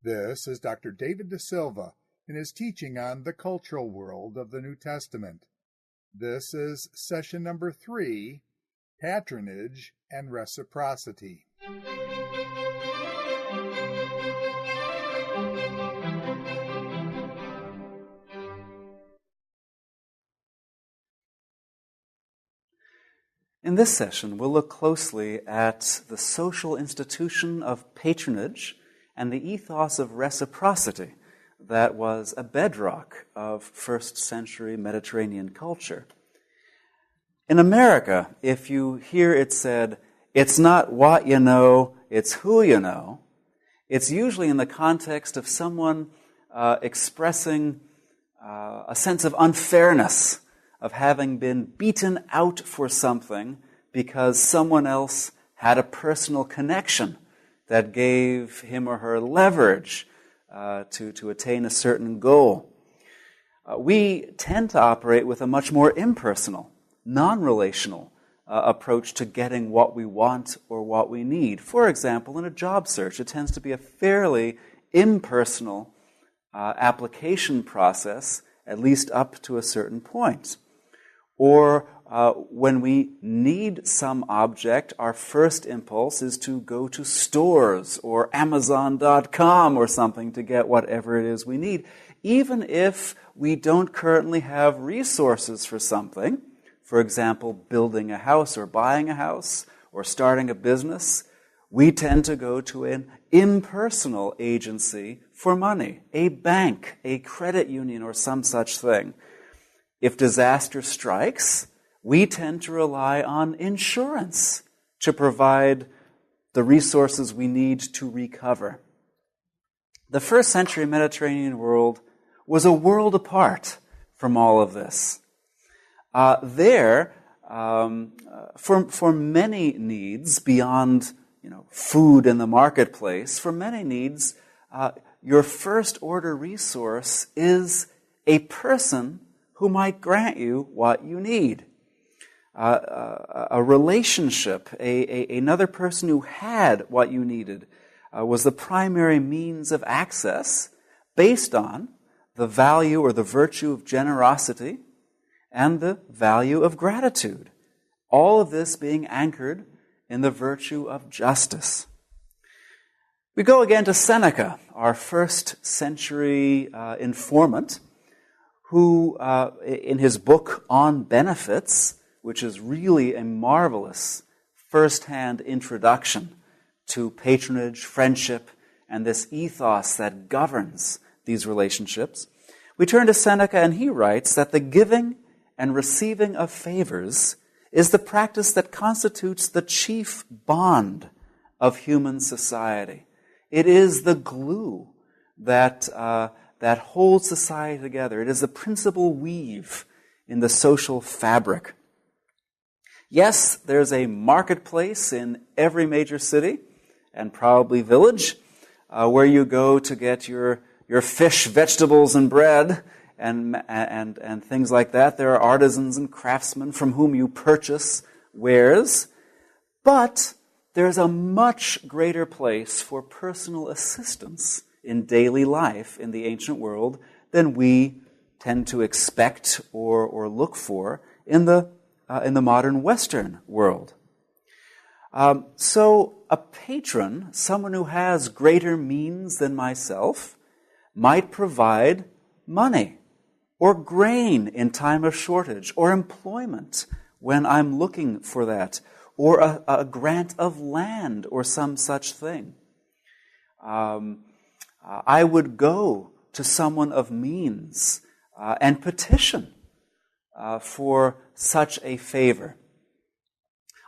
This is Dr. David deSilva in his teaching on the cultural world of the New Testament. This is session number 3, Patronage and Reciprocity. In this session, we'll look closely at the social institution of patronage and the ethos of reciprocity that was a bedrock of first century Mediterranean culture. In America, if you hear it said, "It's not what you know, it's who you know," it's usually in the context of someone expressing a sense of unfairness, of having been beaten out for something because someone else had a personal connection that gave him or her leverage to attain a certain goal. We tend to operate with a much more impersonal, non-relational approach to getting what we want or what we need. For example, in a job search, it tends to be a fairly impersonal application process, at least up to a certain point. Or when we need some object, our first impulse is to go to stores or Amazon.com or something to get whatever it is we need. Even if we don't currently have resources for something, for example, building a house or buying a house or starting a business, we tend to go to an impersonal agency for money, a bank, a credit union, or some such thing. If disaster strikes, we tend to rely on insurance to provide the resources we need to recover. The first century Mediterranean world was a world apart from all of this. For many needs beyond food in the marketplace, for many needs, your first order resource is a person who might grant you what you need. A relationship, another person who had what you needed, was the primary means of access based on the value or the virtue of generosity and the value of gratitude. All of this being anchored in the virtue of justice. We go again to Seneca, our first century informant, who, in his book on benefits, which is really a marvelous first-hand introduction to patronage, friendship, and this ethos that governs these relationships, we turn to Seneca and he writes that the giving and receiving of favors is the practice that constitutes the chief bond of human society. It is the glue that holds society together. It is the principal weave in the social fabric. Yes, there's a marketplace in every major city and probably village where you go to get your fish, vegetables, and bread and things like that. There are artisans and craftsmen from whom you purchase wares. But there's a much greater place for personal assistance in daily life in the ancient world than we tend to expect or look for in the modern Western world. So a patron, someone who has greater means than myself, might provide money or grain in time of shortage or employment when I'm looking for that, or a grant of land or some such thing. I would go to someone of means and petition for such a favor.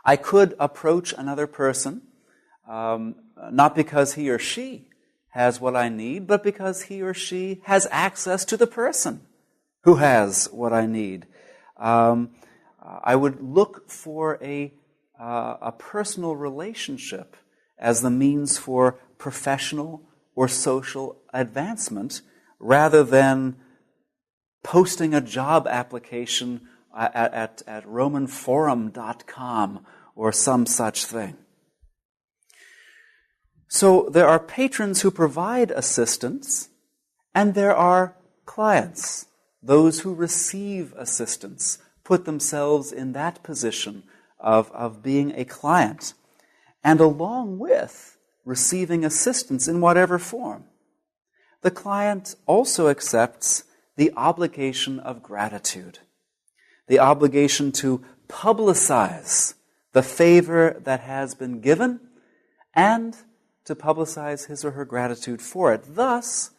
I could approach another person, not because he or she has what I need, but because he or she has access to the person who has what I need. I would look for a personal relationship as the means for professional or social advancement, rather than posting a job application at romanforum.com or some such thing. So there are patrons who provide assistance, and there are clients, those who receive assistance, put themselves in that position of being a client, and along with receiving assistance in whatever form, the client also accepts the obligation of gratitude, the obligation to publicize the favor that has been given and to publicize his or her gratitude for it, thus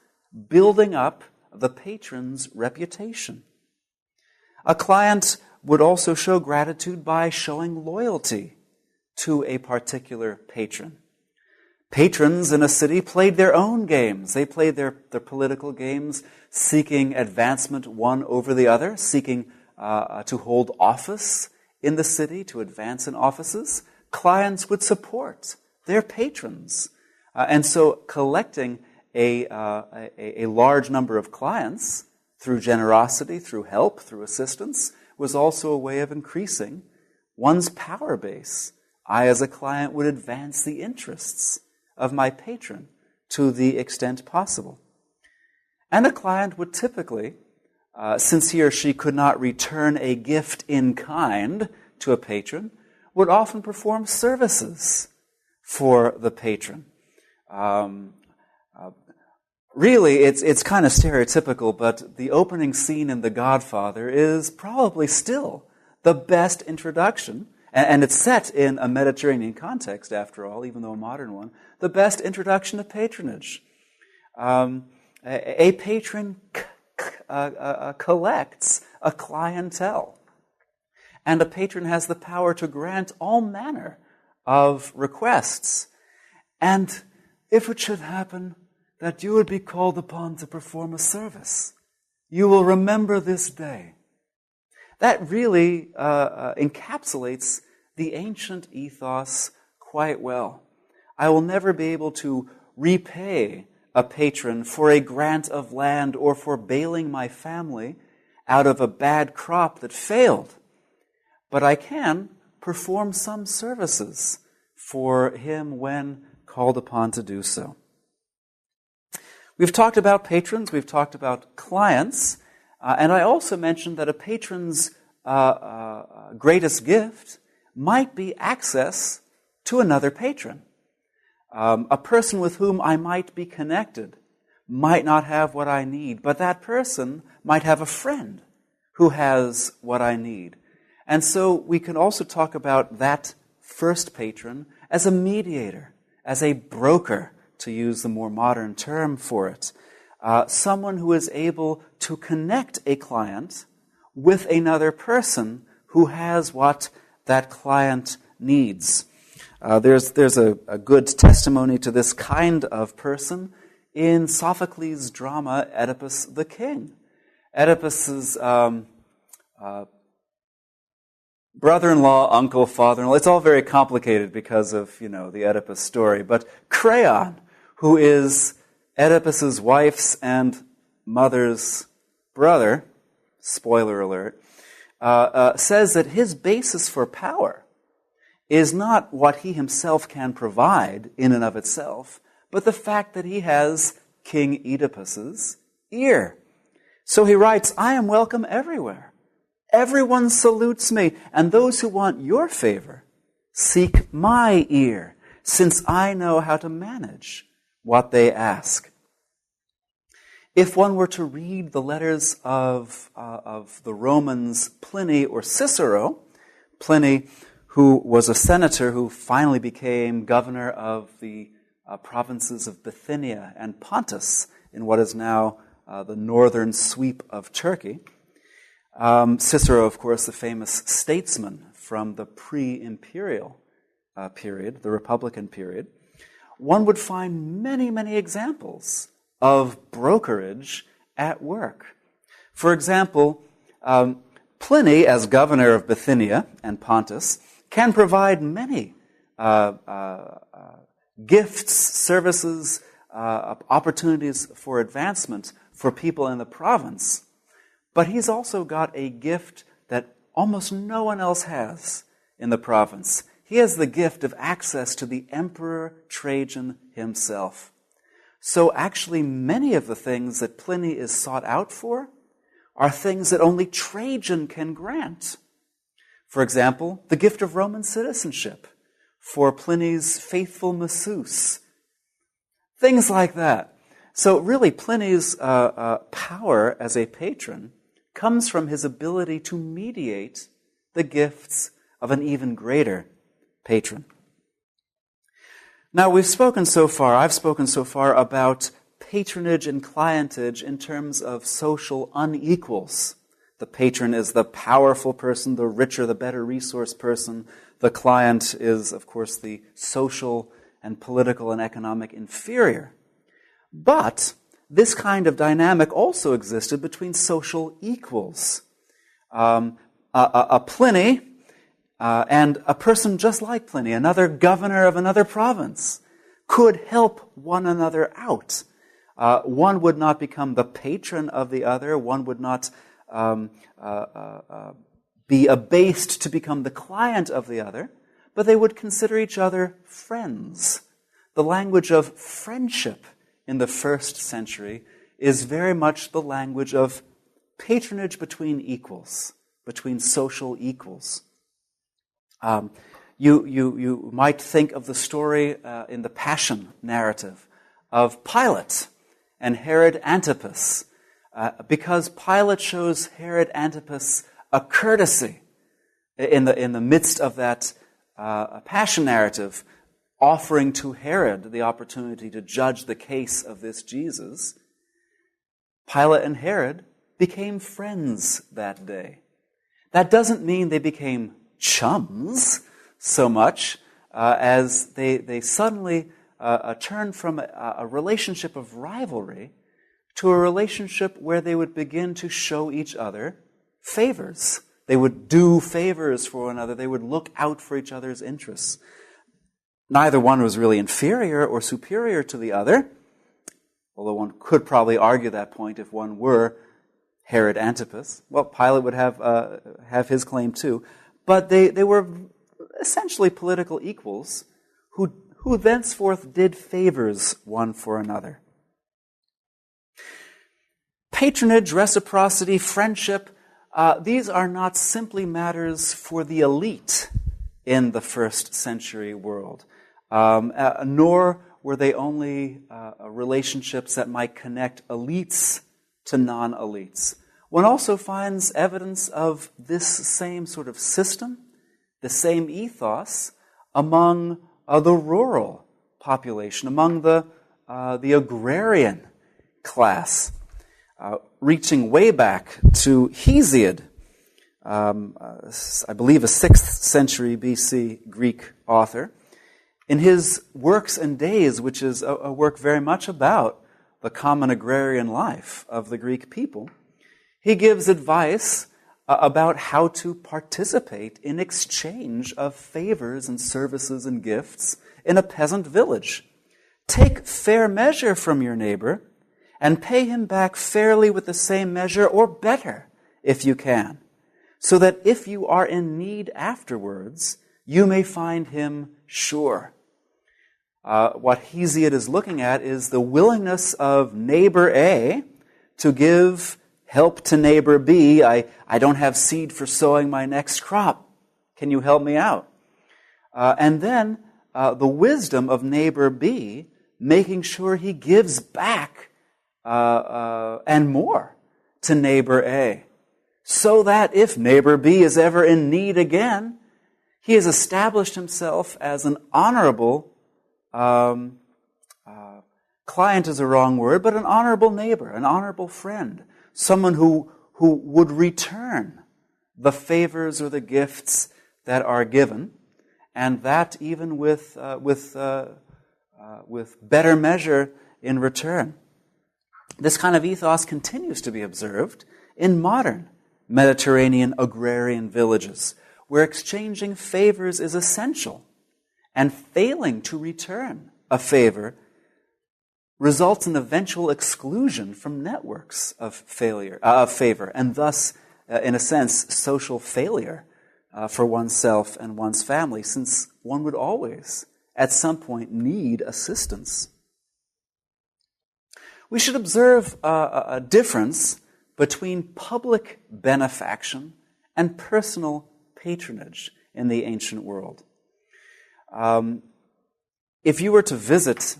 building up the patron's reputation. A client would also show gratitude by showing loyalty to a particular patron. Patrons in a city played their own games. They played their political games, seeking advancement one over the other, seeking to hold office in the city, to advance in offices. Clients would support their patrons. And so collecting a large number of clients through generosity, through help, through assistance, was also a way of increasing one's power base. I, as a client, would advance the interests of my patron to the extent possible. And a client would typically, since he or she could not return a gift in kind to a patron, would often perform services for the patron. Really, it's kind of stereotypical, but the opening scene in The Godfather is probably still the best introduction, and it's set in a Mediterranean context, after all, even though a modern one, the best introduction to patronage. A patron collects a clientele, and a patron has the power to grant all manner of requests. And if it should happen that you would be called upon to perform a service, you will remember this day. That really encapsulates the ancient ethos quite well. I will never be able to repay a patron for a grant of land or for bailing my family out of a bad crop that failed, but I can perform some services for him when called upon to do so. We've talked about patrons, we've talked about clients, and I also mentioned that a patron's greatest gift might be access to another patron. A person with whom I might be connected might not have what I need, but that person might have a friend who has what I need. And so we can also talk about that first patron as a mediator, as a broker, to use the more modern term for it. Someone who is able to connect a client with another person who has what that client needs. There's a good testimony to this kind of person in Sophocles' drama Oedipus the King. Oedipus's brother-in-law, uncle, father-in-law, it's all very complicated because of, the Oedipus story. But Creon, who is Oedipus's wife's and mother's brother, spoiler alert, says that his basis for power is not what he himself can provide in and of itself, but the fact that he has King Oedipus's ear. So he writes, I am welcome everywhere. Everyone salutes me, and those who want your favor seek my ear, since I know how to manage what they ask. If one were to read the letters of the Romans Pliny or Cicero, Pliny, who was a senator who finally became governor of the provinces of Bithynia and Pontus in what is now the northern sweep of Turkey. Cicero, of course, the famous statesman from the pre-imperial period, the Republican period. One would find many, many examples of brokerage at work. For example, Pliny, as governor of Bithynia and Pontus, can provide many gifts, services, opportunities for advancement for people in the province. But he's also got a gift that almost no one else has in the province. He has the gift of access to the Emperor Trajan himself. So actually many of the things that Pliny is sought out for are things that only Trajan can grant. For example, the gift of Roman citizenship for Pliny's faithful masseuse. Things like that. So really Pliny's power as a patron comes from his ability to mediate the gifts of an even greater patron. Now, I've spoken so far about patronage and clientage in terms of social unequals. The patron is the powerful person, the richer, the better resource person. The client is, of course, the social and political and economic inferior. But this kind of dynamic also existed between social equals. A Pliny and a person just like Pliny, another governor of another province, could help one another out. One would not become the patron of the other. One would not be abased to become the client of the other, but they would consider each other friends. The language of friendship in the first century is very much the language of patronage between equals, between social equals. You might think of the story in the Passion narrative of Pilate and Herod Antipas, because Pilate shows Herod Antipas a courtesy in the midst of that Passion narrative, offering to Herod the opportunity to judge the case of this Jesus. Pilate and Herod became friends that day. That doesn't mean they became chums so much as they suddenly turned from a relationship of rivalry to a relationship where they would begin to show each other favors. They would do favors for one another. They would look out for each other's interests. Neither one was really inferior or superior to the other, although one could probably argue that point if one were Herod Antipas. Well, Pilate would have his claim too. But they were essentially political equals who thenceforth did favors one for another. Patronage, reciprocity, friendship, these are not simply matters for the elite in the first century world, nor were they only relationships that might connect elites to non-elites. One also finds evidence of this same sort of system, the same ethos, among the rural population, among the agrarian class, reaching way back to Hesiod, I believe a 6th century BC Greek author. In his Works and Days, which is a work very much about the common agrarian life of the Greek people, he gives advice about how to participate in exchange of favors and services and gifts in a peasant village. Take fair measure from your neighbor and pay him back fairly with the same measure or better if you can, so that if you are in need afterwards, you may find him sure. What Hesiod is looking at is the willingness of neighbor A to give help to neighbor B. I don't have seed for sowing my next crop. Can you help me out? And then the wisdom of neighbor B making sure he gives back and more to neighbor A, so that if neighbor B is ever in need again, he has established himself as an honorable client is a wrong word, but an honorable neighbor, an honorable friend, someone who would return the favors or the gifts that are given, and that even with better measure in return. This kind of ethos continues to be observed in modern Mediterranean agrarian villages, where exchanging favors is essential, and failing to return a favor results in eventual exclusion from networks of favor, and thus in a sense, social failure for oneself and one's family, since one would always, at some point, need assistance. We should observe a difference between public benefaction and personal patronage in the ancient world. If you were to visit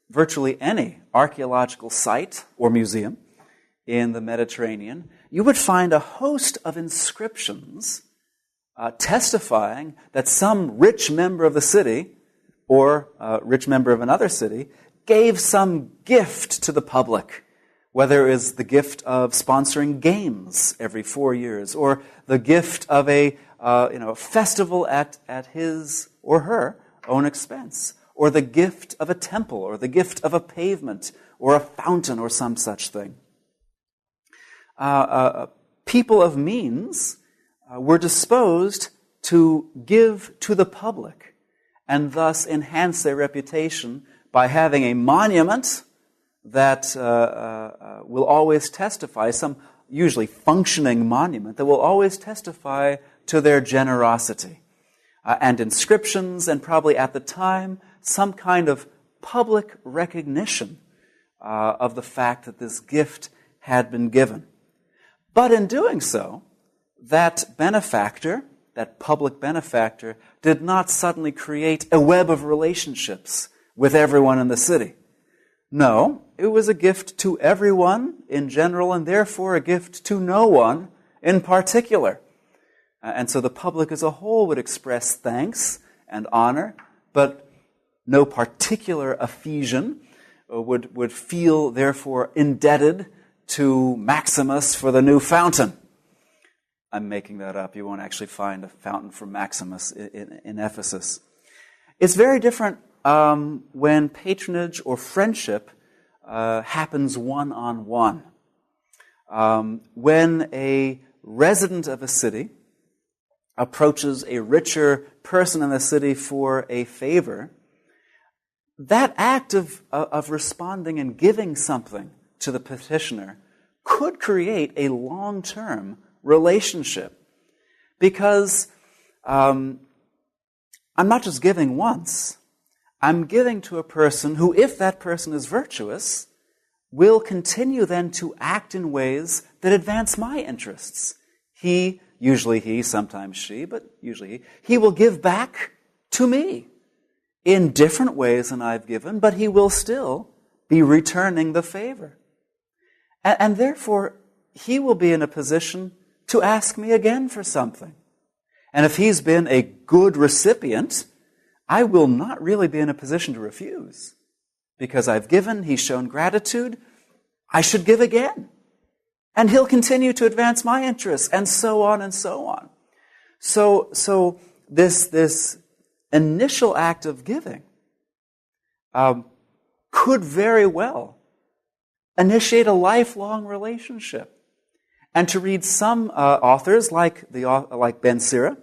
virtually any archaeological site or museum in the Mediterranean, you would find a host of inscriptions testifying that some rich member of the city or rich member of another city gave some gift to the public, whether it is the gift of sponsoring games every 4 years or the gift of a festival at his or her own expense, or the gift of a temple, or the gift of a pavement, or a fountain, or some such thing. People of means were disposed to give to the public and thus enhance their reputation by having a monument that will always testify, some usually functioning monument that will always testify to their generosity. And inscriptions, and probably at the time, some kind of public recognition of the fact that this gift had been given. But in doing so, that benefactor, that public benefactor, did not suddenly create a web of relationships with everyone in the city. No, it was a gift to everyone in general, and therefore a gift to no one in particular. And so the public as a whole would express thanks and honor, but no particular Ephesian would feel, therefore, indebted to Maximus for the new fountain. I'm making that up. You won't actually find a fountain for Maximus in Ephesus. It's very different when patronage or friendship happens one-on-one. When a resident of a city approaches a richer person in the city for a favor, that act of responding and giving something to the petitioner could create a long-term relationship. Because I'm not just giving once, I'm giving to a person who, if that person is virtuous, will continue then to act in ways that advance my interests. Usually he, sometimes she, but usually he will give back to me in different ways than I've given, but he will still be returning the favor. And therefore, he will be in a position to ask me again for something. And if he's been a good recipient, I will not really be in a position to refuse. Because I've given, he's shown gratitude, I should give again. And he'll continue to advance my interests, and so on and so on. So this initial act of giving could very well initiate a lifelong relationship. And to read some authors, like Ben Sira,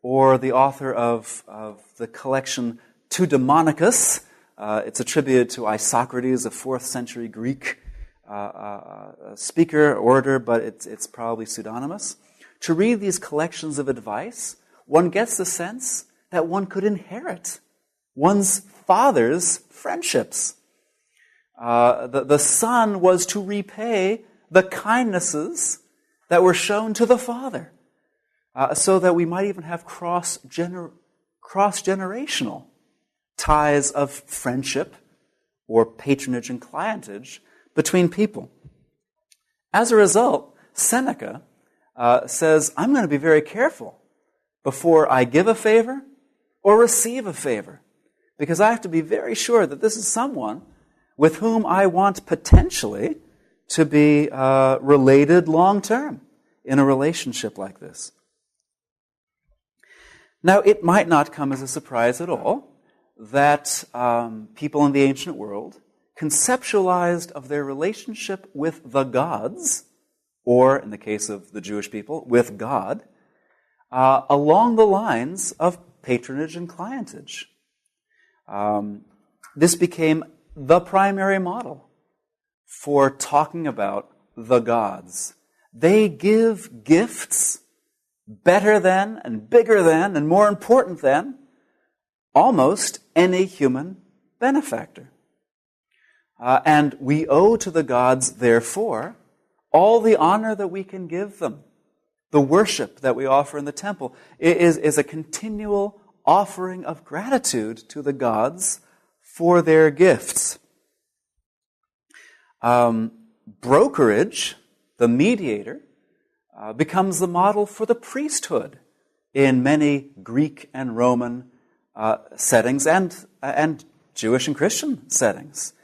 or the author of the collection To Demonicus, it's attributed to Isocrates, a 4th century Greek speaker, orator, but it's probably pseudonymous. To read these collections of advice, one gets the sense that one could inherit one's father's friendships. The son was to repay the kindnesses that were shown to the father, so that we might even have cross-generational ties of friendship or patronage and clientage between people. As a result, Seneca says, I'm going to be very careful before I give a favor or receive a favor, because I have to be very sure that this is someone with whom I want potentially to be related long-term in a relationship like this. Now, it might not come as a surprise at all that people in the ancient world conceptualized of their relationship with the gods, or in the case of the Jewish people, with God, along the lines of patronage and clientage. This became the primary model for talking about the gods, they give gifts better than and bigger than and more important than almost any human benefactor. And we owe to the gods, therefore, all the honor that we can give them. The worship that we offer in the temple is a continual offering of gratitude to the gods for their gifts. Brokerage, the mediator, becomes the model for the priesthood in many Greek and Roman settings and Jewish and Christian settings.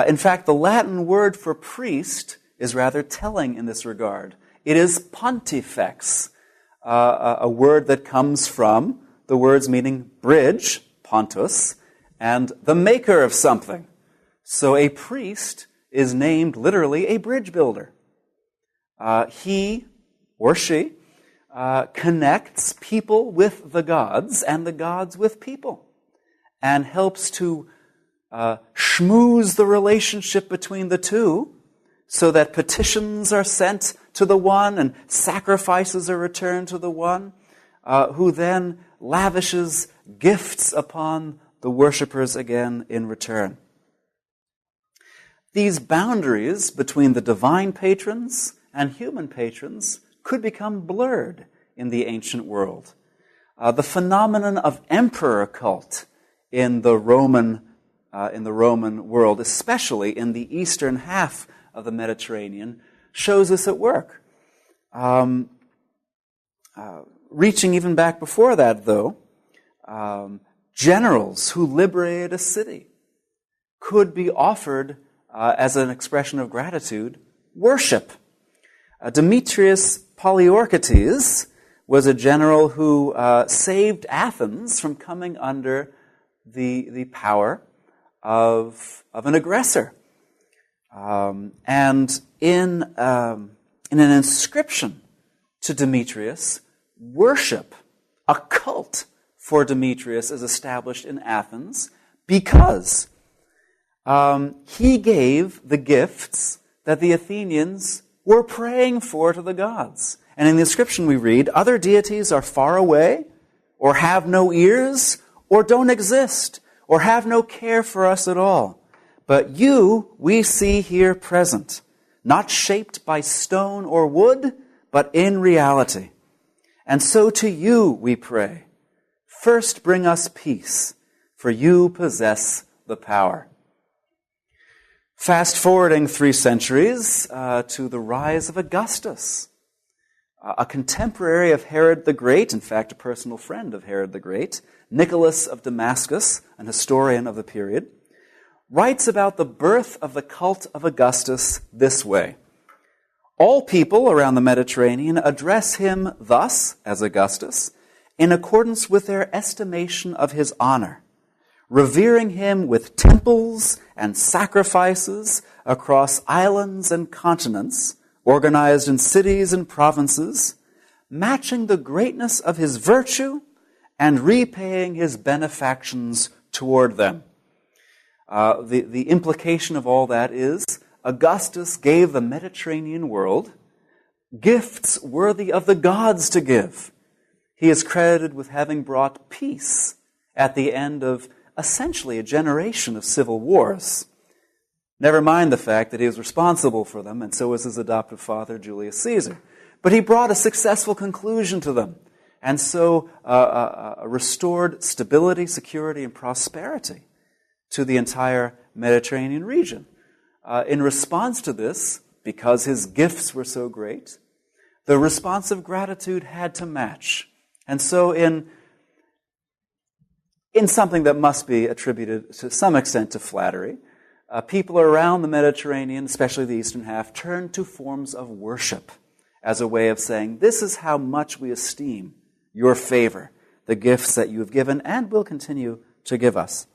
In fact, the Latin word for priest is rather telling in this regard. It is pontifex, a word that comes from the words meaning bridge, pontus, and the maker of something. So a priest is named literally a bridge builder. He or she connects people with the gods and the gods with people and helps to schmooze the relationship between the two so that petitions are sent to the one and sacrifices are returned to the one, who then lavishes gifts upon the worshipers again in return. These boundaries between the divine patrons and human patrons could become blurred in the ancient world. The phenomenon of emperor cult in the Roman world, especially in the eastern half of the Mediterranean, shows this at work. Reaching even back before that, though, generals who liberated a city could be offered, as an expression of gratitude, worship. Demetrius Poliorcetes was a general who saved Athens from coming under the power of an aggressor. And in an inscription to Demetrius, worship, a cult for Demetrius, is established in Athens because he gave the gifts that the Athenians were praying for to the gods. And in the inscription we read, other deities are far away, or have no ears, or don't exist, or have no care for us at all. But you we see here present, not shaped by stone or wood, but in reality. And so to you we pray, first bring us peace, for you possess the power. Fast forwarding 3 centuries to the rise of Augustus, a contemporary of Herod the Great, in fact a personal friend of Herod the Great, Nicholas of Damascus, an historian of the period, writes about the birth of the cult of Augustus this way. All people around the Mediterranean address him thus, as Augustus, in accordance with their estimation of his honor, revering him with temples and sacrifices across islands and continents, organized in cities and provinces, matching the greatness of his virtue and repaying his benefactions toward them. The implication of all that is Augustus gave the Mediterranean world gifts worthy of the gods to give. He is credited with having brought peace at the end of essentially a generation of civil wars. Never mind the fact that he was responsible for them, and so was his adoptive father, Julius Caesar. But he brought a successful conclusion to them, and so restored stability, security, and prosperity to the entire Mediterranean region. In response to this, because his gifts were so great, the response of gratitude had to match. And so in something that must be attributed to some extent to flattery, people around the Mediterranean, especially the eastern half, turned to forms of worship as a way of saying, this is how much we esteem your favor, the gifts that you have given and will continue to give us.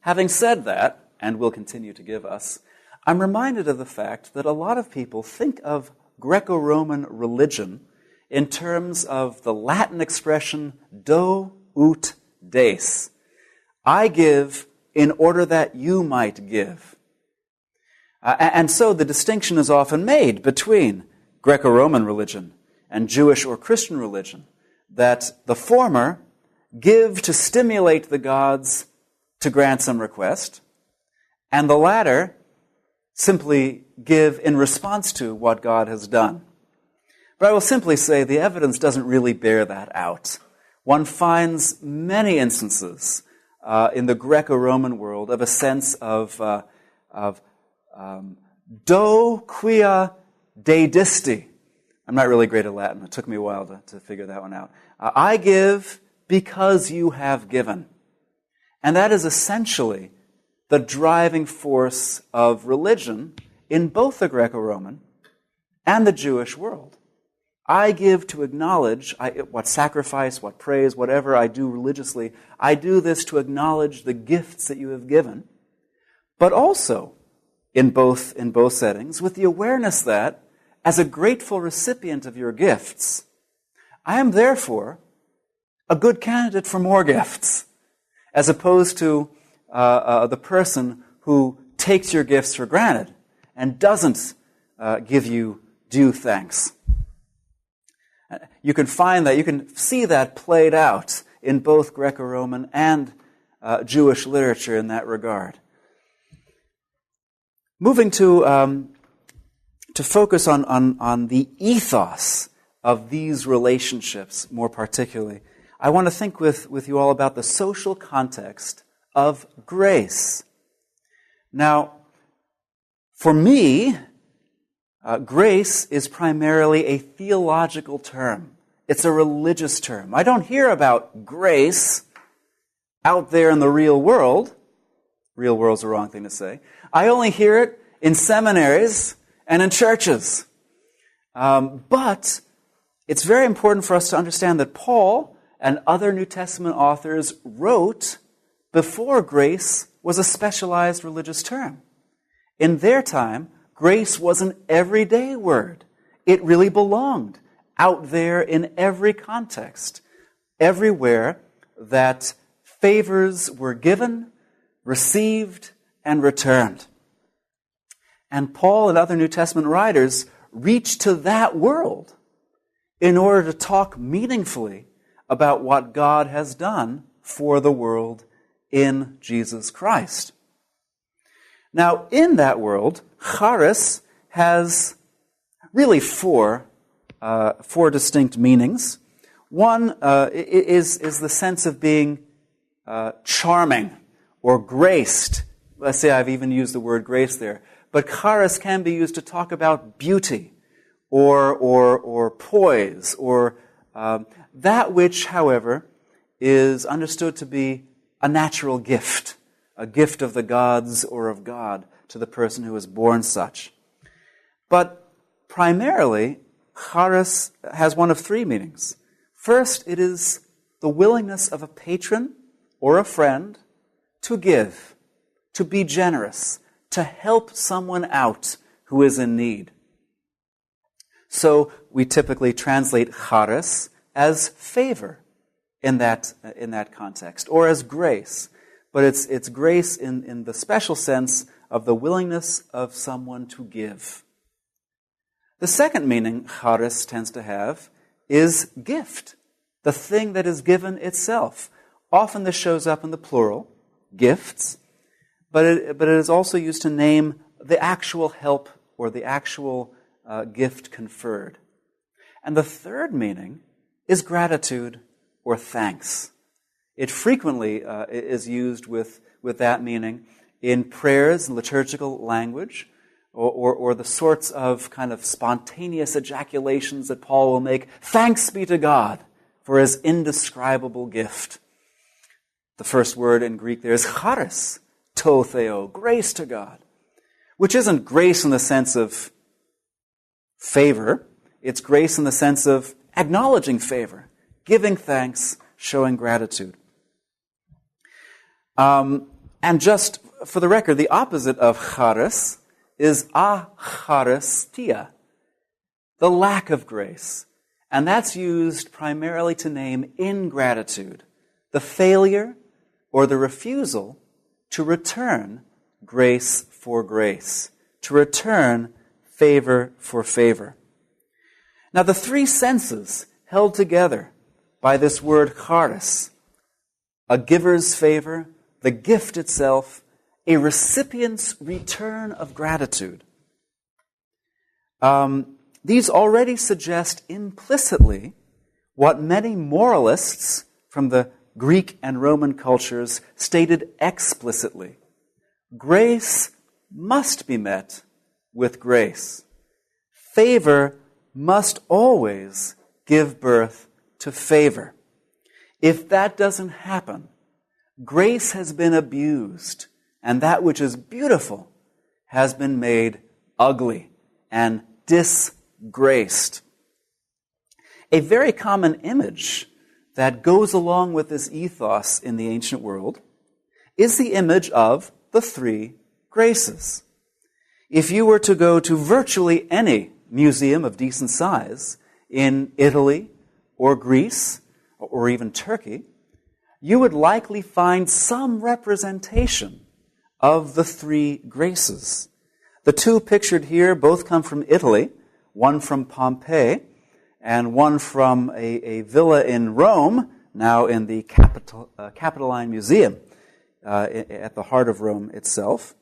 Having said that, and will continue to give us, I'm reminded of the fact that a lot of people think of Greco-Roman religion in terms of the Latin expression do ut des. I give in order that you might give. And so the distinction is often made between Greco-Roman religion and Jewish or Christian religion, that the former give to stimulate the gods to grant some request, and the latter simply give in response to what God has done. But I will simply say the evidence doesn't really bear that out. One finds many instances in the Greco-Roman world of a sense of do quia dedisti. I'm not really great at Latin. It took me a while to figure that one out. I give because you have given. And that is essentially the driving force of religion in both the Greco-Roman and the Jewish world. I give to acknowledge what sacrifice, what praise, whatever I do religiously, I do this to acknowledge the gifts that you have given, but also in both settings with the awareness that as a grateful recipient of your gifts, I am therefore a good candidate for more gifts, as opposed to the person who takes your gifts for granted and doesn't give you due thanks. You can find that, you can see that played out in both Greco-Roman and Jewish literature in that regard. Moving to focus on the ethos of these relationships more particularly, I want to think with you all about the social context of grace. Now, for me, grace is primarily a theological term. It's a religious term. I don't hear about grace out there in the real world. Real world's the wrong thing to say. I only hear it in seminaries and in churches. But it's very important for us to understand that Paul and other New Testament authors wrote before grace was a specialized religious term. In their time, grace was an everyday word. It really belonged out there in every context, everywhere that favors were given, received, and returned. And Paul and other New Testament writers reached to that world in order to talk meaningfully about what God has done for the world in Jesus Christ. Now, in that world, charis has really four distinct meanings. One is the sense of being charming or graced. Let's say I've even used the word grace there. But charis can be used to talk about beauty or poise or that which, however, is understood to be a natural gift, a gift of the gods or of God to the person who is born such. But primarily, charis has one of three meanings. First, it is the willingness of a patron or a friend to give, to be generous, to help someone out who is in need. So we typically translate charis as favor in that context, or as grace. But it's grace in the special sense of the willingness of someone to give. The second meaning charis tends to have is gift, the thing that is given itself. Often this shows up in the plural, gifts, but it is also used to name the actual help or the actual gift conferred. And the third meaning is gratitude or thanks. It frequently is used with that meaning in prayers and liturgical language, or the sorts of kind of spontaneous ejaculations that Paul will make. Thanks be to God for his indescribable gift. The first word in Greek there is charis, to theo, grace to God, which isn't grace in the sense of favor. It's grace in the sense of acknowledging favor, giving thanks, showing gratitude. And just for the record, the opposite of charis is acharistia, the lack of grace. And that's used primarily to name ingratitude, the failure or the refusal to return grace for grace, to return favor for favor. Now, the three senses held together by this word charis, a giver's favor, the gift itself, a recipient's return of gratitude. These already suggest implicitly what many moralists from the Greek and Roman cultures stated explicitly. Grace must be met with grace. Favor must always give birth to favor. If that doesn't happen, grace has been abused, and that which is beautiful has been made ugly and disgraced. A very common image that goes along with this ethos in the ancient world is the image of the three graces. If you were to go to virtually any museum of decent size in Italy or Greece or even Turkey, you would likely find some representation of the three graces. The two pictured here both come from Italy, one from Pompeii and one from a villa in Rome, now in the Capitoline Museum at the heart of Rome itself.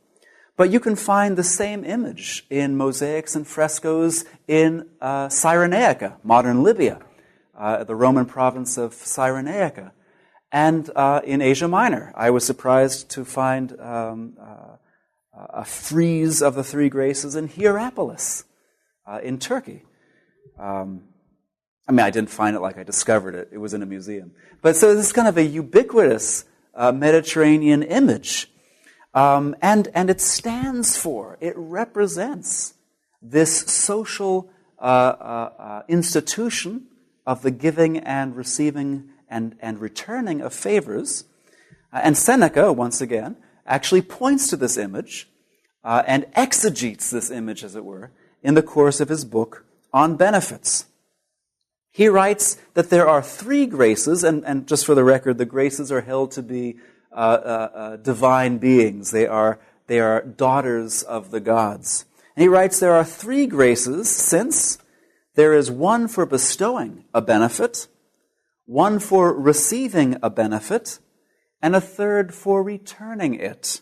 But you can find the same image in mosaics and frescoes in Cyrenaica, modern Libya, the Roman province of Cyrenaica, and in Asia Minor. I was surprised to find a frieze of the three graces in Hierapolis in Turkey. I didn't find it like I discovered it. It was in a museum. But so this is kind of a ubiquitous Mediterranean image. And it stands for, it represents this social institution of the giving and receiving and returning of favors. And Seneca, once again, actually points to this image and exegetes this image, as it were, in the course of his book on benefits. He writes that there are three graces, and just for the record, the graces are held to be divine beings. They are daughters of the gods. And he writes there are three graces, since there is one for bestowing a benefit, one for receiving a benefit, and a third for returning it.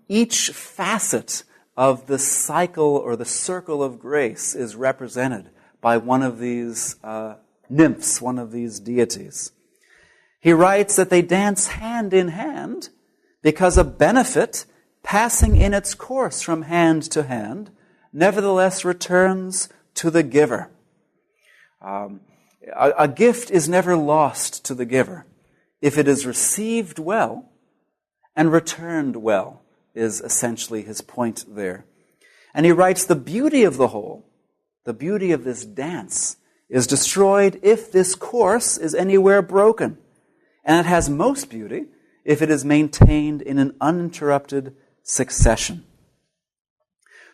Each facet of the cycle or the circle of grace is represented by one of these nymphs, one of these deities. He writes that they dance hand in hand because a benefit, passing in its course from hand to hand, nevertheless returns to the giver. A gift is never lost to the giver if it is received well and returned well, is essentially his point there. And he writes, the beauty of the whole, the beauty of this dance, is destroyed if this course is anywhere broken. And it has most beauty if it is maintained in an uninterrupted succession.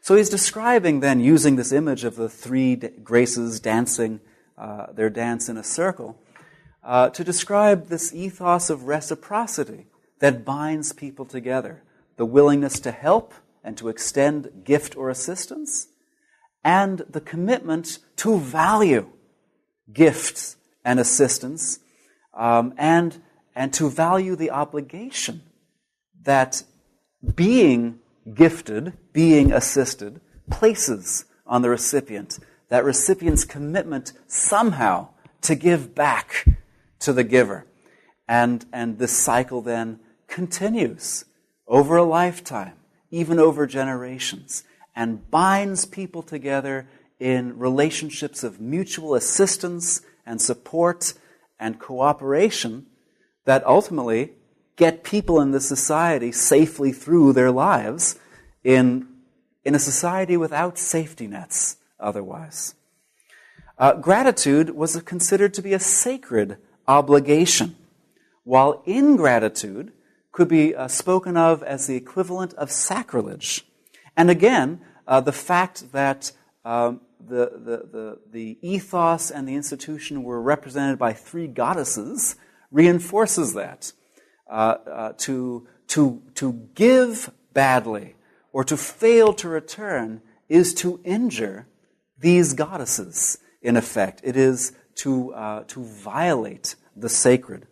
So he's describing then, using this image of the three graces dancing their dance in a circle, to describe this ethos of reciprocity that binds people together. The willingness to help and to extend gift or assistance, and the commitment to value gifts and assistance, and to value the obligation that being gifted, being assisted, places on the recipient. That recipient's commitment somehow to give back to the giver. And this cycle then continues over a lifetime, even over generations, and binds people together in relationships of mutual assistance and support and cooperation that ultimately get people in this society safely through their lives in a society without safety nets otherwise. Gratitude was considered to be a sacred obligation, while ingratitude could be spoken of as the equivalent of sacrilege. And again, the fact that the ethos and the institution were represented by three goddesses reinforces that. To give badly or to fail to return is to injure these goddesses, in effect. It is to violate the sacred.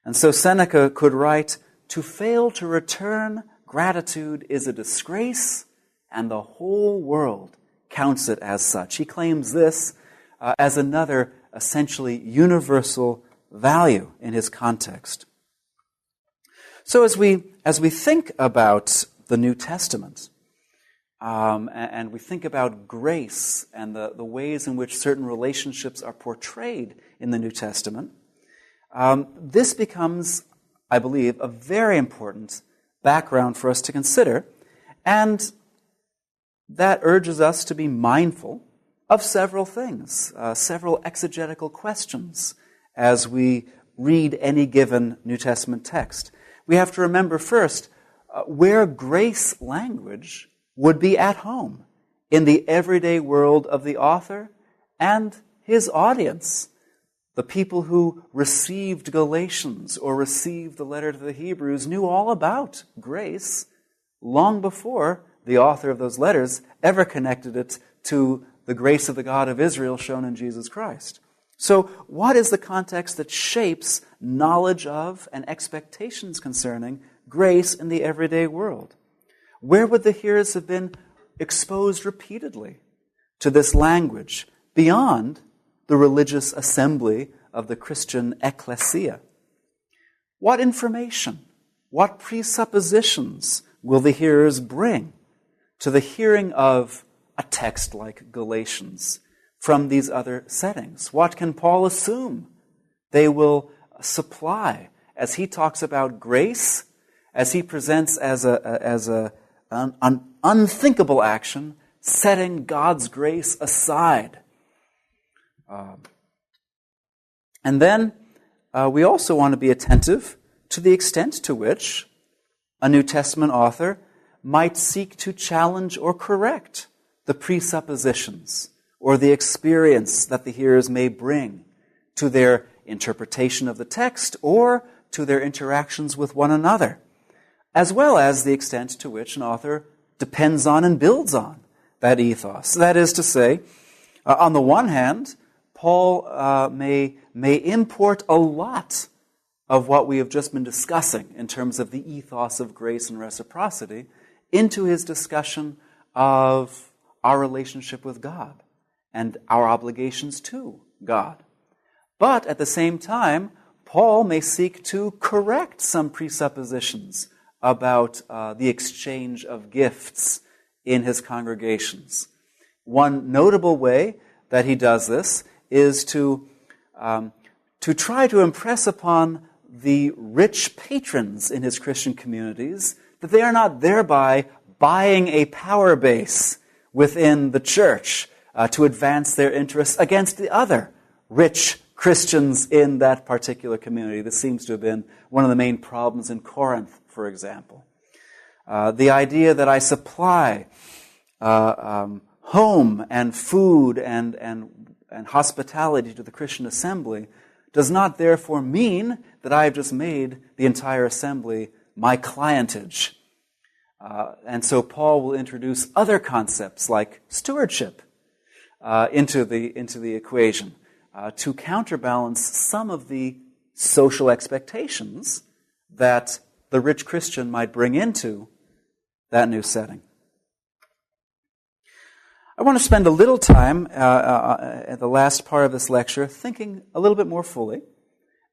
And so Seneca could write, "To fail to return gratitude is a disgrace, and the whole world counts it as such." He claims this as another essentially universal value in his context. So as we think about the New Testament, and we think about grace and the ways in which certain relationships are portrayed in the New Testament, this becomes, I believe, a very important background for us to consider, and that urges us to be mindful of several things, several exegetical questions as we read any given New Testament text. We have to remember first where grace language would be at home in the everyday world of the author and his audience. The people who received Galatians or received the letter to the Hebrews knew all about grace long before the author of those letters ever connected it to the grace of the God of Israel shown in Jesus Christ. So what is the context that shapes knowledge of and expectations concerning grace in the everyday world? Where would the hearers have been exposed repeatedly to this language beyond the religious assembly of the Christian ecclesia? What information, what presuppositions will the hearers bring to the hearing of a text like Galatians from these other settings? What can Paul assume they will supply as he talks about grace, as he presents as an unthinkable action, setting God's grace aside? And then we also want to be attentive to the extent to which a New Testament author might seek to challenge or correct the presuppositions or the experience that the hearers may bring to their interpretation of the text or to their interactions with one another, as well as the extent to which an author depends on and builds on that ethos. That is to say, on the one hand, Paul may import a lot of what we have just been discussing in terms of the ethos of grace and reciprocity into his discussion of our relationship with God and our obligations to God. But at the same time, Paul may seek to correct some presuppositions about the exchange of gifts in his congregations. One notable way that he does this is to try to impress upon the rich patrons in his Christian communities that they are not thereby buying a power base within the church to advance their interests against the other rich Christians in that particular community. This seems to have been one of the main problems in Corinth, for example. The idea that I supply home and food and hospitality to the Christian assembly does not therefore mean that I have just made the entire assembly my clientage. And so Paul will introduce other concepts like stewardship into the equation to counterbalance some of the social expectations that the rich Christian might bring into that new setting. I want to spend a little time at the last part of this lecture thinking a little bit more fully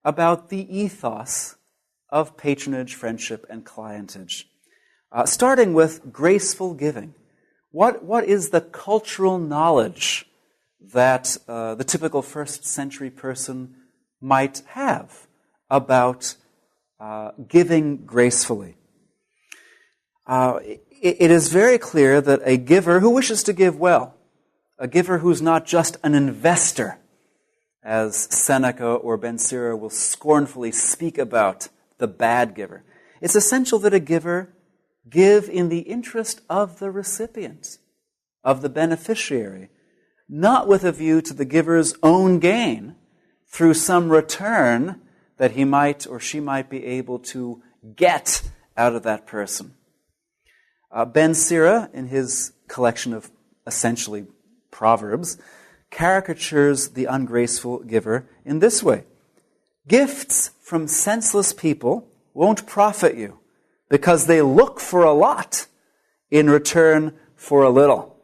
about the ethos of patronage, friendship, and clientage. Starting with graceful giving. What is the cultural knowledge that the typical first century person might have about giving gracefully? It is very clear that a giver who wishes to give well, a giver who's not just an investor, as Seneca or Ben Sira will scornfully speak about the bad giver, it's essential that a giver give in the interest of the recipient, of the beneficiary, not with a view to the giver's own gain through some return that he might or she might be able to get out of that person. Ben Sira, in his collection of essentially Proverbs, caricatures the ungraceful giver in this way. Gifts from senseless people won't profit you because they look for a lot in return for a little.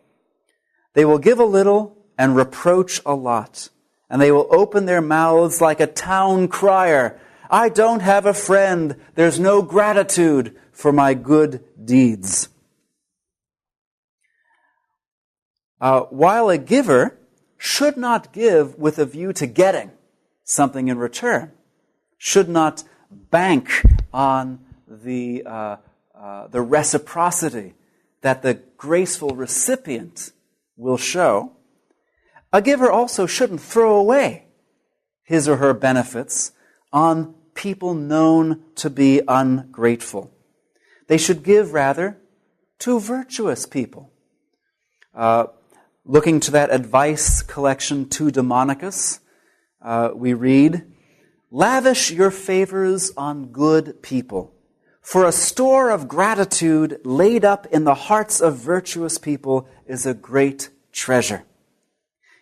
They will give a little and reproach a lot, and they will open their mouths like a town crier. I don't have a friend. There's no gratitude for my good deeds. While a giver should not give with a view to getting something in return, should not bank on the reciprocity that the graceful recipient will show, a giver also shouldn't throw away his or her benefits on people known to be ungrateful. They should give, rather, to virtuous people. Looking to that advice collection, To Demonicus, we read, lavish your favors on good people, for a store of gratitude laid up in the hearts of virtuous people is a great treasure.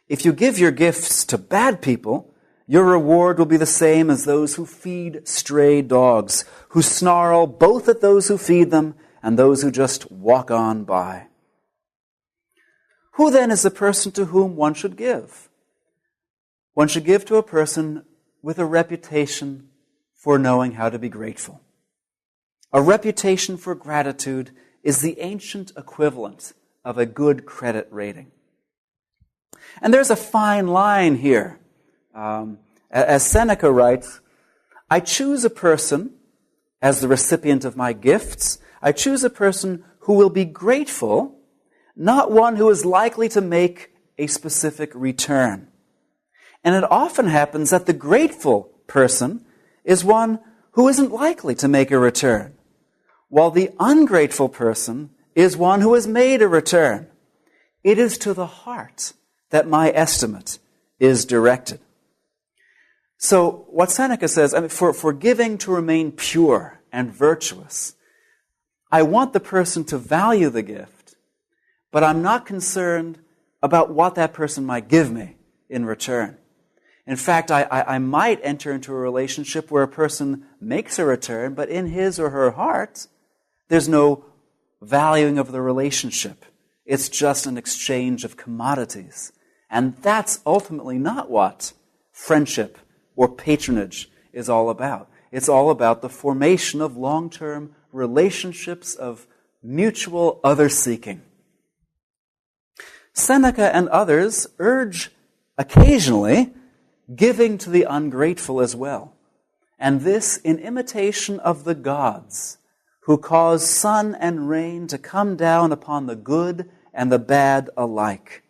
If you give your gifts to bad people, your reward will be the same as those who feed stray dogs, who snarl both at those who feed them and those who just walk on by. Who then is the person to whom one should give? One should give to a person with a reputation for knowing how to be grateful. A reputation for gratitude is the ancient equivalent of a good credit rating. And there's a fine line here. As Seneca writes, I choose a person as the recipient of my gifts. I choose a person who will be grateful, not one who is likely to make a specific return. And it often happens that the grateful person is one who isn't likely to make a return, while the ungrateful person is one who has made a return. It is to the heart that my estimate is directed. So what Seneca says, for giving to remain pure and virtuous, I want the person to value the gift, but I'm not concerned about what that person might give me in return. In fact, I might enter into a relationship where a person makes a return, but in his or her heart, there's no valuing of the relationship. It's just an exchange of commodities. And that's ultimately not what friendship or patronage is all about. It's all about the formation of long-term relationships of mutual other-seeking. Seneca and others urge occasionally giving to the ungrateful as well, and this in imitation of the gods who cause sun and rain to come down upon the good and the bad alike.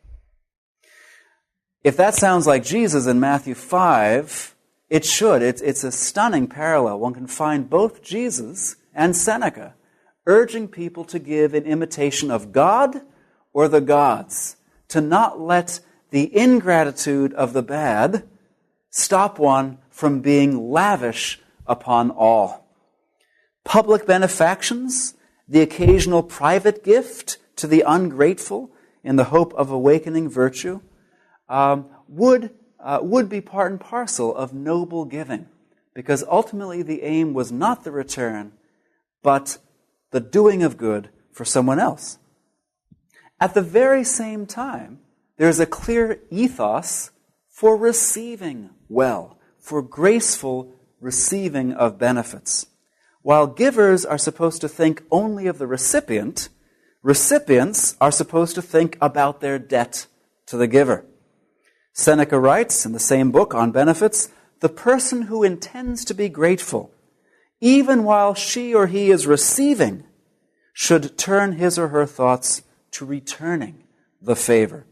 If that sounds like Jesus in Matthew 5, it should. It's a stunning parallel. One can find both Jesus and Seneca urging people to give in imitation of God or the gods, to not let the ingratitude of the bad stop one from being lavish upon all. Public benefactions, the occasional private gift to the ungrateful in the hope of awakening virtue, would be part and parcel of noble giving, because ultimately the aim was not the return, but the doing of good for someone else. At the very same time, there's a clear ethos for receiving well, for graceful receiving of benefits. While givers are supposed to think only of the recipient, recipients are supposed to think about their debt to the giver. Seneca writes in the same book on benefits, the person who intends to be grateful, even while she or he is receiving, should turn his or her thoughts to returning the favor.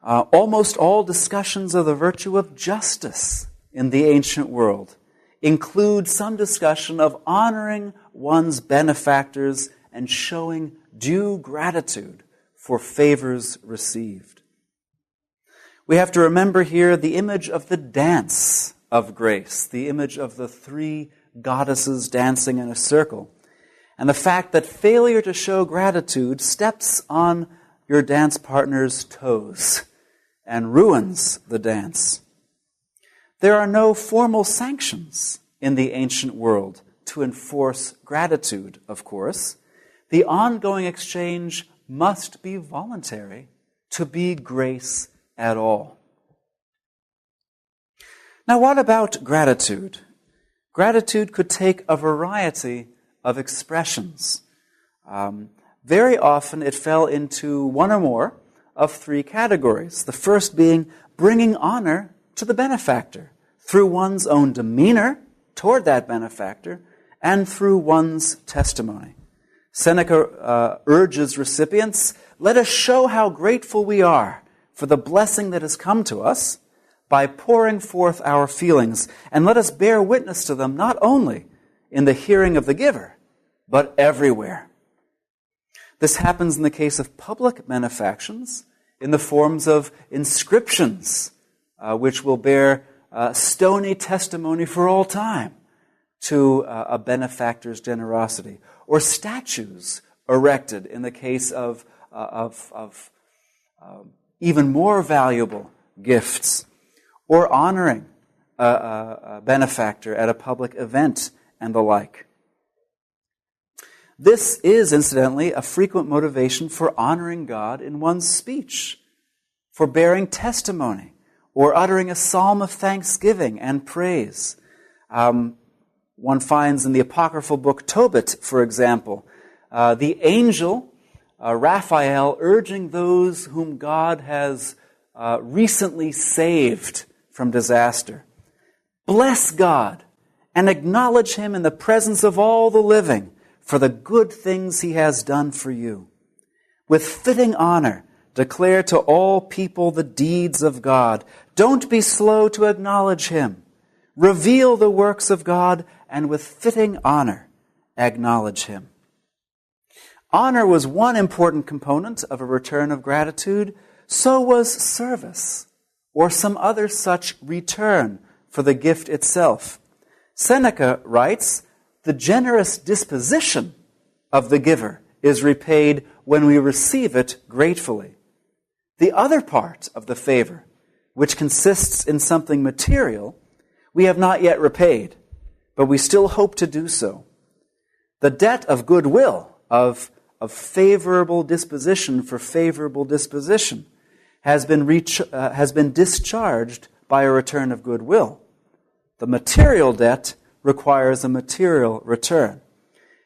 Almost all discussions of the virtue of justice in the ancient world include some discussion of honoring one's benefactors and showing due gratitude for favors received. We have to remember here the image of the dance of grace, the image of the three goddesses dancing in a circle, and the fact that failure to show gratitude steps on your dance partner's toes and ruins the dance. There are no formal sanctions in the ancient world to enforce gratitude, of course. The ongoing exchange must be voluntary to be grace at all. Now, what about gratitude? Gratitude could take a variety of expressions. Very often it fell into one or more of three categories. The first being bringing honor to the benefactor through one's own demeanor toward that benefactor and through one's testimony. Seneca urges recipients, let us show how grateful we are for the blessing that has come to us by pouring forth our feelings, and let us bear witness to them not only in the hearing of the giver, but everywhere. This happens in the case of public benefactions in the forms of inscriptions, which will bear stony testimony for all time to a benefactor's generosity, or statues erected in the case of even more valuable gifts, or honoring a benefactor at a public event and the like. This is, incidentally, a frequent motivation for honoring God in one's speech, for bearing testimony, or uttering a psalm of thanksgiving and praise. One finds in the apocryphal book Tobit, for example, the angel Raphael urging those whom God has recently saved from disaster. Bless God and acknowledge Him in the presence of all the living for the good things He has done for you. With fitting honor, declare to all people the deeds of God. Don't be slow to acknowledge Him. Reveal the works of God, and with fitting honor, acknowledge Him. Honor was one important component of a return of gratitude. So was service, or some other such return for the gift itself. Seneca writes, the generous disposition of the giver is repaid when we receive it gratefully. The other part of the favor, which consists in something material, we have not yet repaid, but we still hope to do so. The debt of goodwill, of favorable disposition for favorable disposition, has been discharged by a return of goodwill. The material debt requires a material return.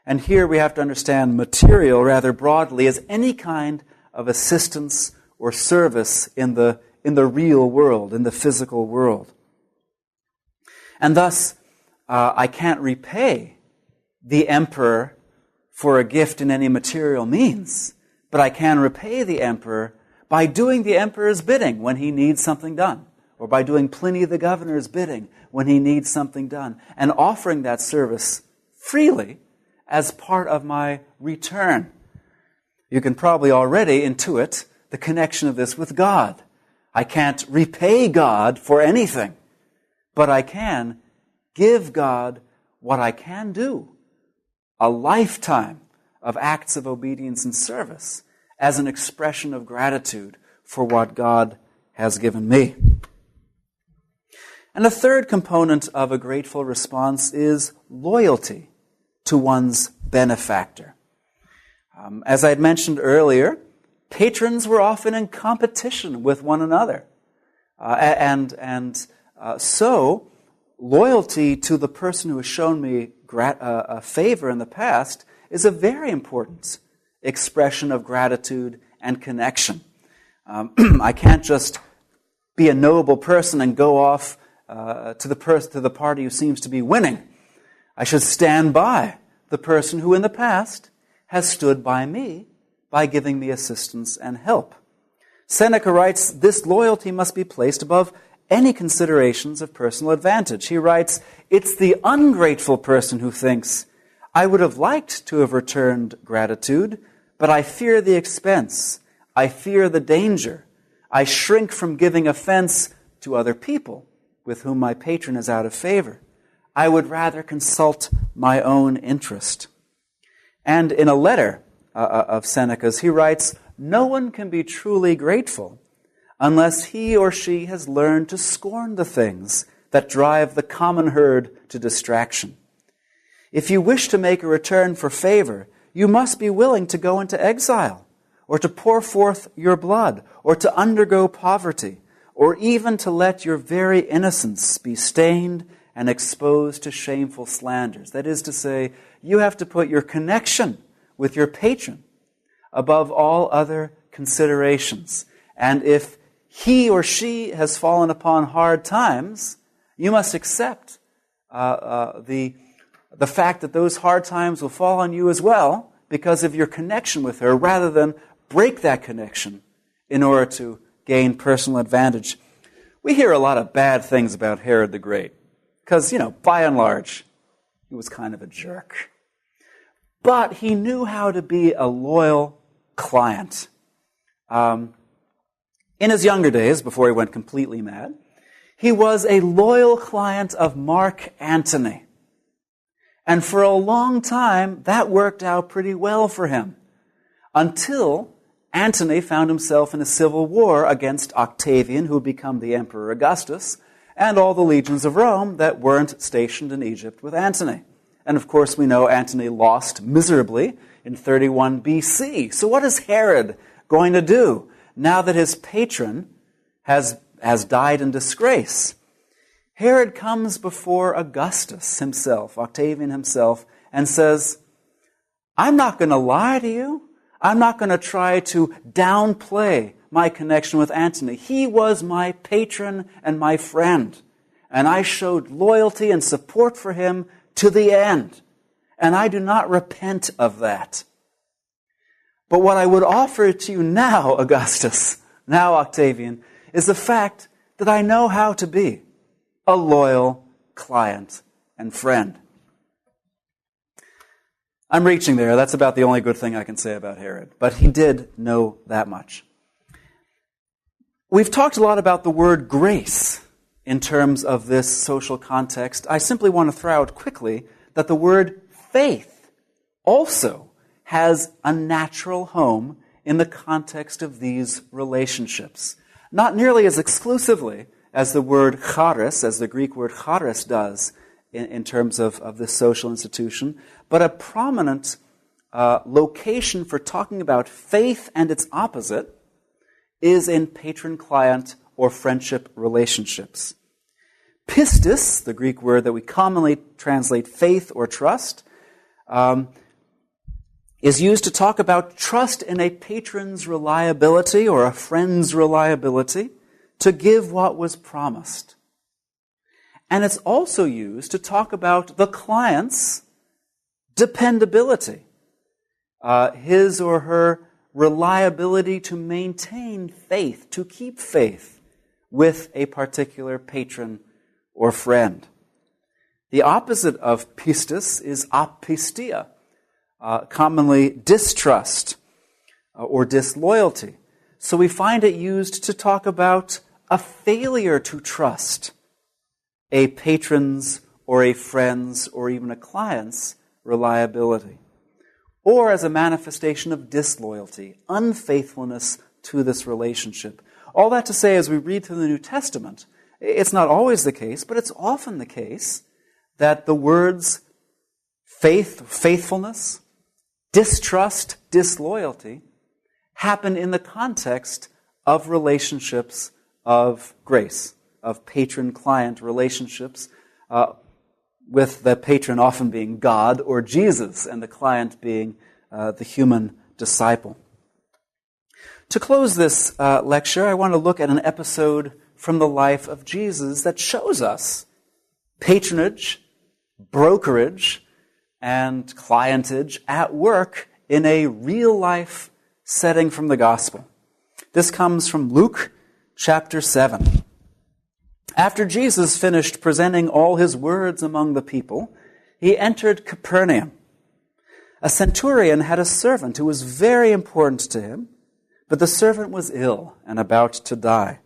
And here we have to understand material rather broadly as any kind of assistance or service in the real world, in the physical world. And thus, I can't repay the emperor for a gift in any material means, but I can repay the emperor by doing the emperor's bidding when he needs something done, or by doing Pliny the governor's bidding when he needs something done, and offering that service freely as part of my return. You can probably already intuit the connection of this with God. I can't repay God for anything, but I can give God what I can do, a lifetime of acts of obedience and service as an expression of gratitude for what God has given me. And the third component of a grateful response is loyalty to one's benefactor. As I had mentioned earlier, patrons were often in competition with one another. So loyalty to the person who has shown me a favor in the past is a very important expression of gratitude and connection. I can't just be a noble person and go off to the party who seems to be winning. I should stand by the person who in the past has stood by me by giving me assistance and help. Seneca writes, this loyalty must be placed above any considerations of personal advantage. He writes, it's the ungrateful person who thinks, I would have liked to have returned gratitude, but I fear the expense. I fear the danger. I shrink from giving offense to other people with whom my patron is out of favor. I would rather consult my own interest. And in a letter of Seneca's, he writes, no one can be truly grateful unless he or she has learned to scorn the things that drive the common herd to distraction. If you wish to make a return for favor, you must be willing to go into exile, or to pour forth your blood, or to undergo poverty, or even to let your very innocence be stained and exposed to shameful slanders. That is to say, you have to put your connection with your patron above all other considerations. And if he or she has fallen upon hard times, you must accept the fact that those hard times will fall on you as well because of your connection with her, rather than break that connection in order to gain personal advantage. We hear a lot of bad things about Herod the Great because, by and large, he was kind of a jerk. But he knew how to be a loyal client. In his younger days, before he went completely mad, he was a loyal client of Mark Antony. And for a long time, that worked out pretty well for him, until Antony found himself in a civil war against Octavian, who had become the Emperor Augustus, and all the legions of Rome that weren't stationed in Egypt with Antony. And of course, we know Antony lost miserably in 31 BC. So what is Herod going to do now that his patron has died in disgrace? Herod comes before Augustus himself, Octavian himself, and says, I'm not going to lie to you. I'm not going to try to downplay my connection with Antony. He was my patron and my friend, and I showed loyalty and support for him to the end, and I do not repent of that. But what I would offer to you now, Augustus, now Octavian, is the fact that I know how to be a loyal client and friend. I'm reaching there. That's about the only good thing I can say about Herod. But he did know that much. We've talked a lot about the word grace in terms of this social context. I simply want to throw out quickly that the word faith also has a natural home in the context of these relationships. Not nearly as exclusively as the word charis, as the Greek word charis does in terms of this social institution, but a prominent location for talking about faith and its opposite is in patron-client or friendship relationships. Pistis, the Greek word that we commonly translate faith or trust, is used to talk about trust in a patron's reliability or a friend's reliability to give what was promised. And it's also used to talk about the client's dependability, his or her reliability to maintain faith, to keep faith with a particular patron or friend. The opposite of pistis is apistia, commonly distrust or disloyalty. So we find it used to talk about a failure to trust a patron's or a friend's or even a client's reliability, or as a manifestation of disloyalty, unfaithfulness to this relationship. All that to say, as we read through the New Testament, it's not always the case, but it's often the case that the words faith, faithfulness, distrust, disloyalty happen in the context of relationships of grace, of patron-client relationships, with the patron often being God or Jesus, and the client being the human disciple. To close this lecture, I want to look at an episode from the life of Jesus that shows us patronage, brokerage, and clientage at work in a real-life setting from the gospel. This comes from Luke chapter 7. After Jesus finished presenting all his words among the people, he entered Capernaum. A centurion had a servant who was very important to him, but the servant was ill and about to die.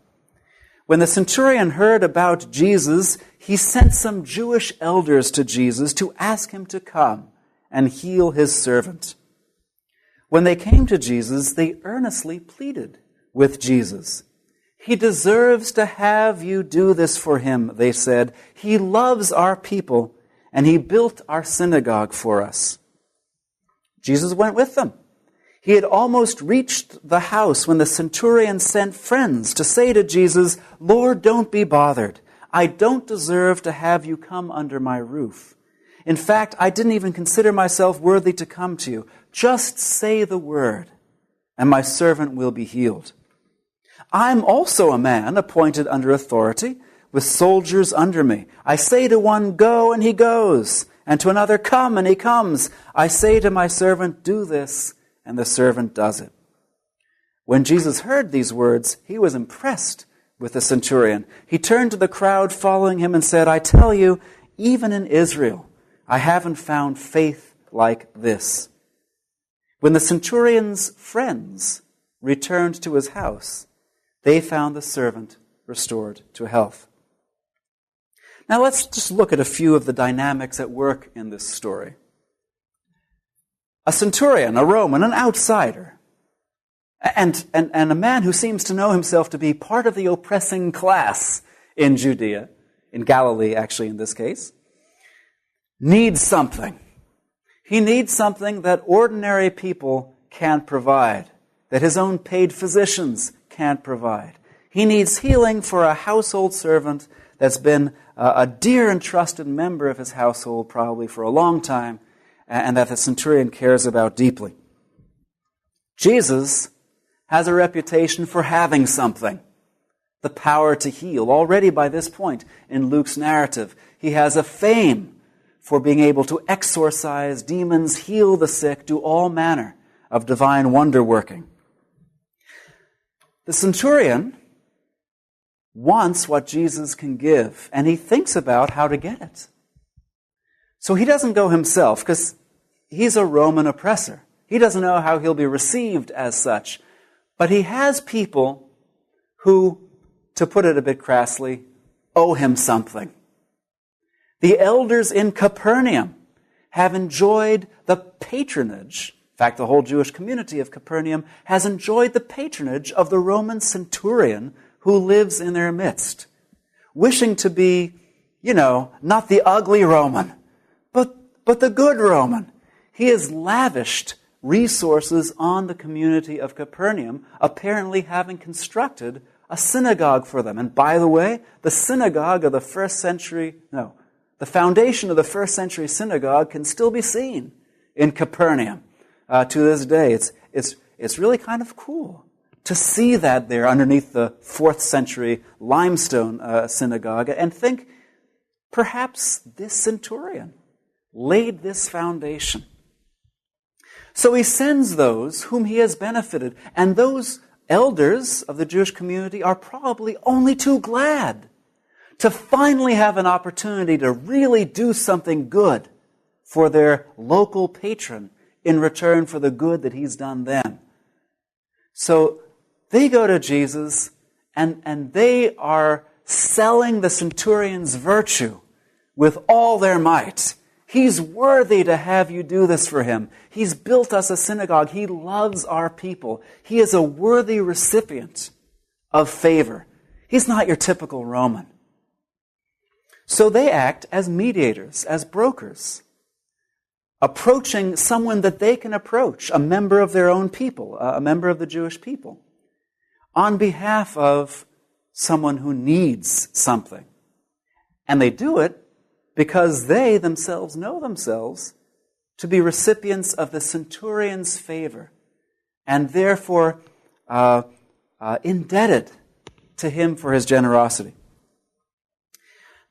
When the centurion heard about Jesus, he sent some Jewish elders to Jesus to ask him to come and heal his servant. When they came to Jesus, they earnestly pleaded with Jesus. "He deserves to have you do this for him," they said. "He loves our people, and he built our synagogue for us." Jesus went with them. He had almost reached the house when the centurion sent friends to say to Jesus, "Lord, don't be bothered. I don't deserve to have you come under my roof. In fact, I didn't even consider myself worthy to come to you. Just say the word, and my servant will be healed. I'm also a man appointed under authority, with soldiers under me. I say to one, 'Go,' and he goes, and to another, 'Come,' and he comes. I say to my servant, 'Do this,' and the servant does it." When Jesus heard these words, he was impressed with the centurion. He turned to the crowd following him and said, "I tell you, even in Israel, I haven't found faith like this." When the centurion's friends returned to his house, they found the servant restored to health. Now let's just look at a few of the dynamics at work in this story. A centurion, a Roman, an outsider, and a man who seems to know himself to be part of the oppressing class in Judea, in Galilee actually in this case, needs something. He needs something that ordinary people can't provide, that his own paid physicians can't provide. He needs healing for a household servant that's been a dear and trusted member of his household probably for a long time, and that the centurion cares about deeply. Jesus has a reputation for having something, the power to heal. Already by this point in Luke's narrative, he has a fame for being able to exorcise demons, heal the sick, do all manner of divine wonder-working. The centurion wants what Jesus can give, and he thinks about how to get it. So he doesn't go himself, because he's a Roman oppressor. He doesn't know how he'll be received as such. But he has people who, to put it a bit crassly, owe him something. The elders in Capernaum have enjoyed the patronage. In fact, the whole Jewish community of Capernaum has enjoyed the patronage of the Roman centurion who lives in their midst, wishing to be, not the ugly Roman, but the good Roman. He has lavished resources on the community of Capernaum, apparently having constructed a synagogue for them. And by the way, the synagogue of the the foundation of the first century synagogue can still be seen in Capernaum to this day. It's really kind of cool to see that there underneath the 4th century limestone synagogue and think perhaps this centurion laid this foundation. So he sends those whom he has benefited, and those elders of the Jewish community are probably only too glad to finally have an opportunity to really do something good for their local patron in return for the good that he's done them. So they go to Jesus, and they are selling the centurion's virtue with all their might. He's worthy to have you do this for him. He's built us a synagogue. He loves our people. He is a worthy recipient of favor. He's not your typical Roman. So they act as mediators, as brokers, approaching someone that they can approach, a member of their own people, a member of the Jewish people, on behalf of someone who needs something. And they do it because they themselves know themselves to be recipients of the centurion's favor, and therefore indebted to him for his generosity.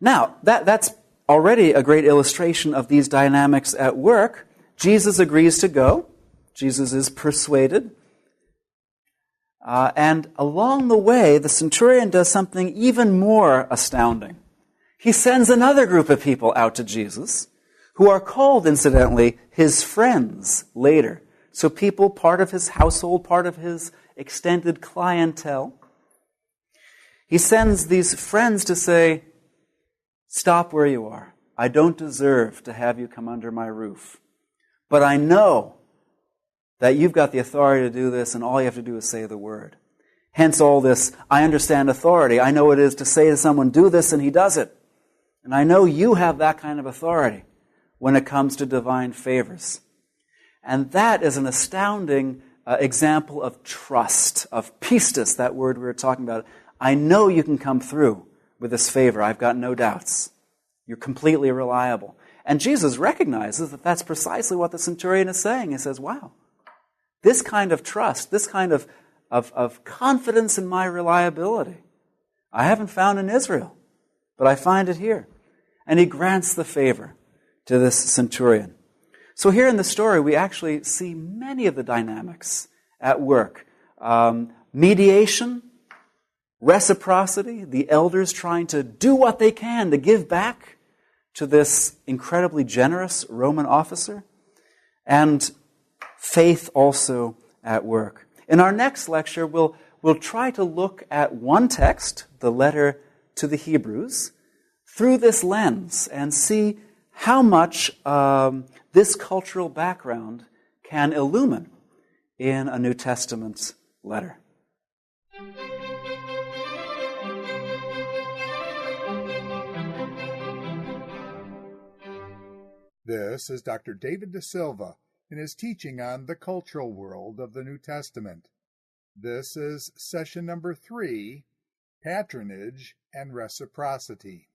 Now, that's already a great illustration of these dynamics at work. Jesus agrees to go. Jesus is persuaded. And along the way, the centurion does something even more astounding. He sends another group of people out to Jesus, who are called, incidentally, his friends later. So people, part of his household, part of his extended clientele. He sends these friends to say, "Stop where you are. I don't deserve to have you come under my roof. But I know that you've got the authority to do this and all you have to do is say the word. Hence all this, I understand authority. I know what it is to say to someone, do this, and he does it. And I know you have that kind of authority when it comes to divine favors. And that is an astounding example of trust, of pistis, that word we were talking about. I know you can come through with this favor. I've got no doubts. You're completely reliable. And Jesus recognizes that that's precisely what the centurion is saying. He says, wow, this kind of trust, this kind of confidence in my reliability, I haven't found in Israel, but I find it here. And he grants the favor to this centurion. So here in the story, we actually see many of the dynamics at work. Mediation, reciprocity, the elders trying to do what they can to give back to this incredibly generous Roman officer, and faith also at work. In our next lecture, we'll try to look at one text, the letter to the Hebrews, through this lens and see how much this cultural background can illumine in a New Testament letter. This is Dr. David deSilva in his teaching on the cultural world of the New Testament. This is session number 3, Patronage and Reciprocity.